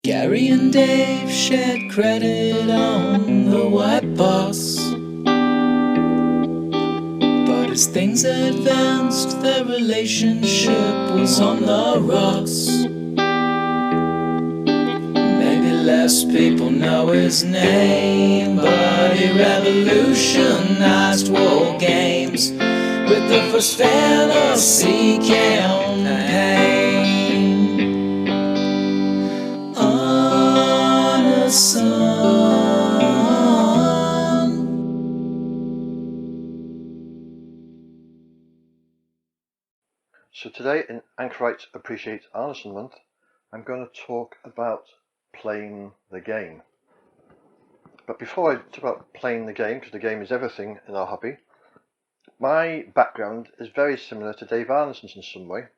Gary and Dave shared credit on the white box, but as things advanced, their relationship was on the rocks. Maybe less people know his name, but he revolutionized war games with the first fantasy campaign. So today in Anchorites Appreciate Arneson Month, I'm going to talk about playing the game. But before I talk about playing the game, because the game is everything in our hobby, my background is very similar to Dave Arneson's in some way.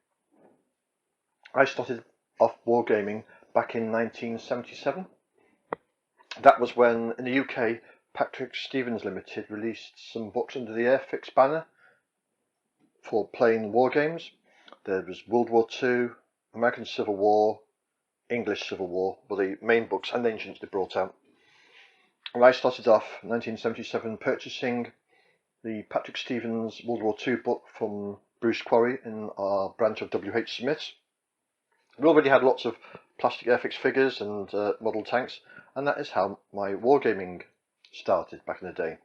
I started off wargaming back in 1977. That was when, in the UK, Patrick Stevens Limited released some books under the Airfix banner for playing war games. There was World War II, American Civil War, English Civil War were the main books and ancients they brought out. And I started off in 1977 purchasing the Patrick Stevens World War II book from Bruce Quarry in our branch of W.H. Smith's. We already had lots of plastic Airfix figures and model tanks, and that is how my wargaming started back in the day.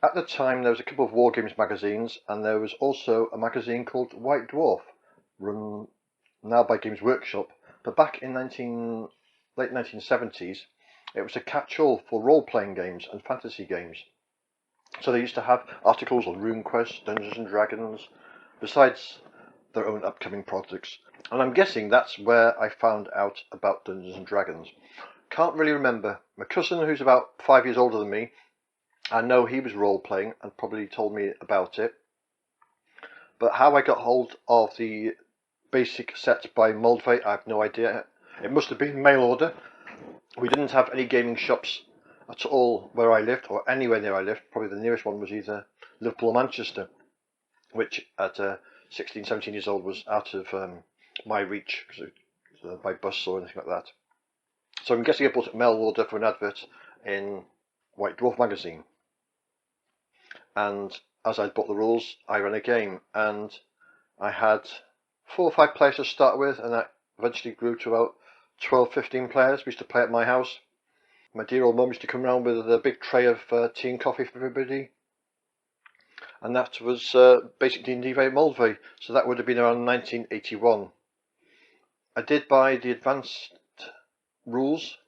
At the time there was a couple of war games magazines, and there was also a magazine called White Dwarf, run now by Games Workshop, but back in late 1970s it was a catch-all for role-playing games and fantasy games. So they used to have articles on RuneQuest, Dungeons and Dragons, besides their own upcoming projects. And I'm guessing that's where I found out about Dungeons and Dragons. Can't really remember. My cousin, who's about 5 years older than me, I know he was role-playing and probably told me about it. But how I got hold of the basic set by Moldvay, I have no idea. It must have been mail order. We didn't have any gaming shops at all where I lived, or anywhere near I lived. Probably the nearest one was either Liverpool or Manchester, which at 16, 17 years old was out of my reach, by bus or anything like that. So I'm guessing I bought a mail order for an advert in White Dwarf magazine. And as I'd bought the rules, I ran a game, and I had 4 or 5 players to start with, and that eventually grew to about 12, 15 players. We used to play at my house. My dear old mum used to come around with a big tray of tea and coffee for everybody. And that was basic D&D by Moldvay, so that would have been around 1981. I did buy the advanced rules.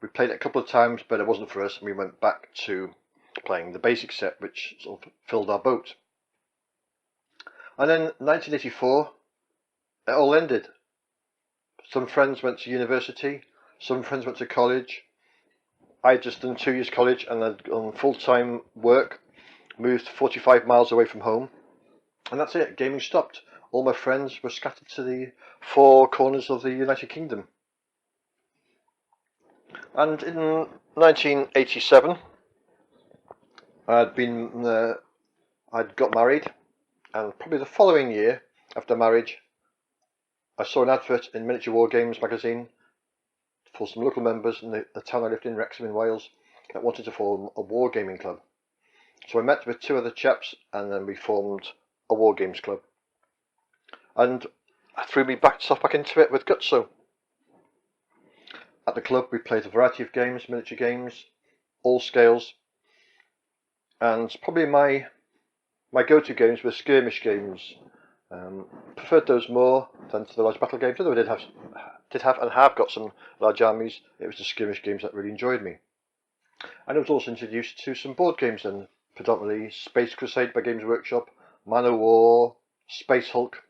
We played it a couple of times, but it wasn't for us, and we went back to playing the basic set, which sort of filled our boat. And then 1984, it all ended. Some friends went to university, some friends went to college. I had just done 2 years college and I'd gone full-time work, moved 45 miles away from home, and that's it. Gaming stopped. All my friends were scattered to the 4 corners of the United Kingdom. And in 1987, I'd got married, and probably the following year after marriage, I saw an advert in Miniature War Games magazine for some local members in the town I lived in, Wrexham in Wales, that wanted to form a wargaming club. So I met with 2 other chaps, and then we formed a war games club. And I threw myself back into it with Gutso. At the club we played a variety of games, miniature games, all scales, and probably my go-to games were skirmish games. Preferred those more than to the large battle games, although I did have and have got some large armies. It was the skirmish games that really enjoyed me. And I was also introduced to some board games then, predominantly Space Crusade by Games Workshop, Man o' War, Space Hulk.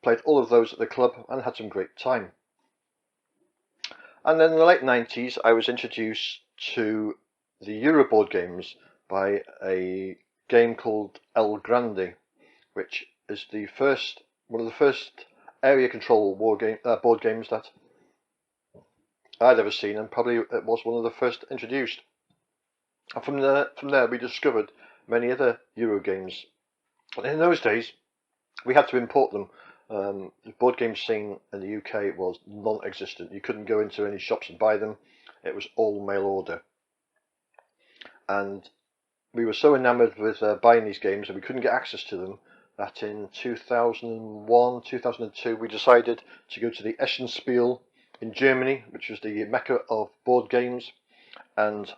Played all of those at the club and had some great time. And then in the late 90s I was introduced to the Euro board games by a game called El Grande, which is one of the first area control board games that I'd ever seen, and probably it was one of the first introduced. And from there we discovered many other Euro games. But in those days we had to import them. The board game scene in the UK was non-existent. You couldn't go into any shops and buy them. It was all mail order. And we were so enamoured with buying these games that we couldn't get access to them that in 2001, 2002 we decided to go to the Eschenspiel in Germany, which was the mecca of board games, and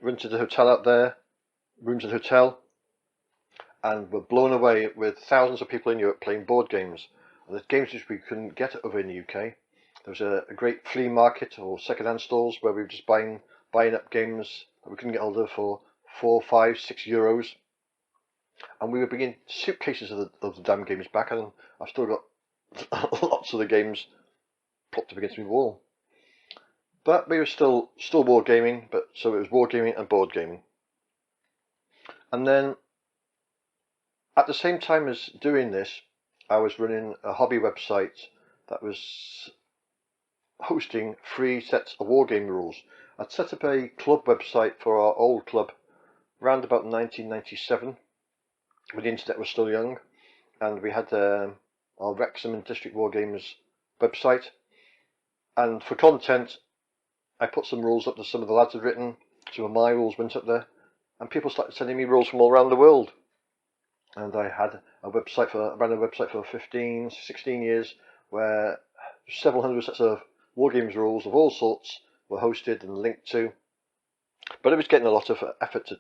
rented a hotel out there, rooms at a hotel, and were blown away with thousands of people in Europe playing board games. And the games which we couldn't get over in the UK, there was a great flea market or second-hand stores where we were just buying up games that we couldn't get hold of for €4, €5, €6, and we were bringing suitcases of the damn games back, and I've still got lots of the games propped up against my wall. But we were still wargaming, but so it was wargaming and board gaming. And then at the same time as doing this, I was running a hobby website that was hosting free sets of wargame rules. I'd set up a club website for our old club around about 1997, when the internet was still young, and we had our Wrexham and District Wargames website. And for content, I put some rules up that some of the lads had written. Some of my rules went up there, and people started sending me rules from all around the world. And I ran a website for 15, 16 years, where several hundred sets of wargames rules of all sorts were hosted and linked to. But it was getting a lot of effort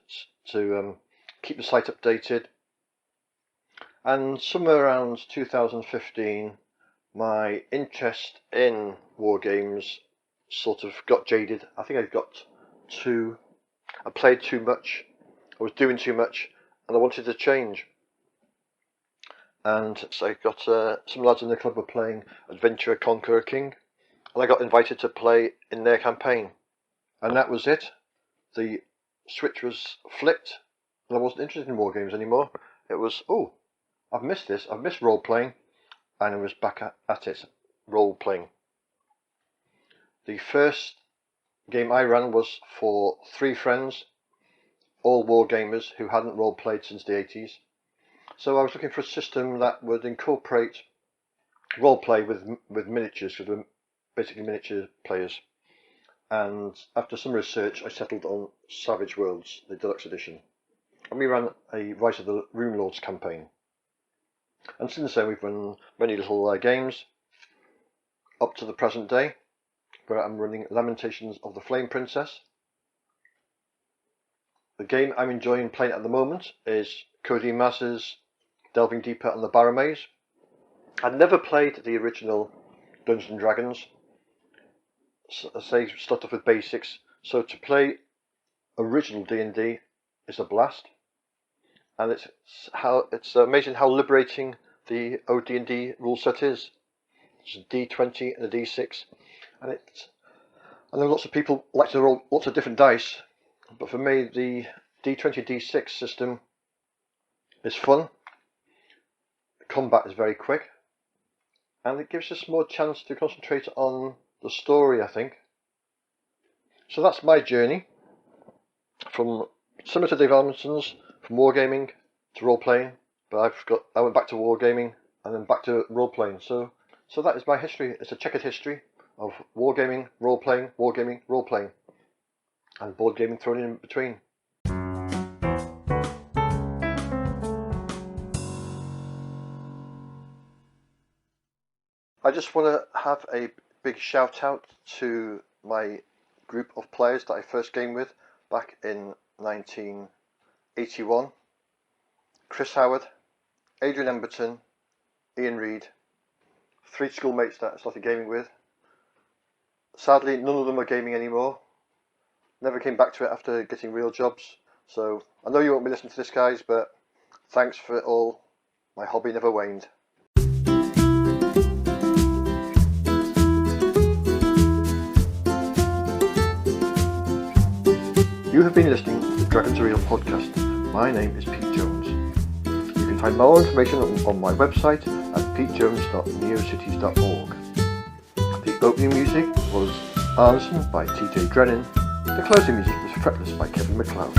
to keep the site updated. And somewhere around 2015, my interest in wargames sort of got jaded. I think I played too much, I was doing too much, and I wanted to change. And so I got some lads in the club were playing Adventure Conqueror King, and I got invited to play in their campaign. And that was it. The switch was flipped, and I wasn't interested in wargames anymore. It was, oh, I've missed this, I've missed role-playing, and I was back at it, role-playing. The first game I ran was for 3 friends, all wargamers who hadn't role-played since the 80s. So I was looking for a system that would incorporate role-play with miniatures, because we're basically miniature players. And after some research, I settled on Savage Worlds, the deluxe edition. And we ran a Rise of the Rune Lords campaign. And since then we've run many little games, up to the present day, where I'm running Lamentations of the Flame Princess. The game I'm enjoying playing at the moment is Cody Maz's Delving Deeper on the Barrow Maze. I'd never played the original Dungeons & Dragons, so I say start off with basics. So to play original D&D is a blast, and it's amazing how liberating the OD&D rule set is. It's a D20 and a D6, and I know lots of people like to roll lots of different dice, but for me the D20 D6 system is fun. The combat is very quick, and it gives us more chance to concentrate on the story, I think. So that's my journey, from similar to Dave Arneson's, from wargaming to role-playing, but I went back to wargaming and then back to role-playing. So that is my history. It's a checkered history of wargaming, role-playing, wargaming, role-playing, and board gaming thrown in between. I just want to have a big shout out to my group of players that I first gamed with back in 1981. Chris Howard, Adrian Emberton, Ian Reid, 3 schoolmates that I started gaming with. Sadly, none of them are gaming anymore. Never came back to it after getting real jobs. So I know you won't be listening to this, guys, but thanks for it all. My hobby never waned. You have been listening to the Dragons Are Real podcast. My name is Pete Jones. You can find more information on my website at petejones.neocities.org. The opening music was Arneson by TJ Drennan. The closing music was Fretless by Kevin MacLeod.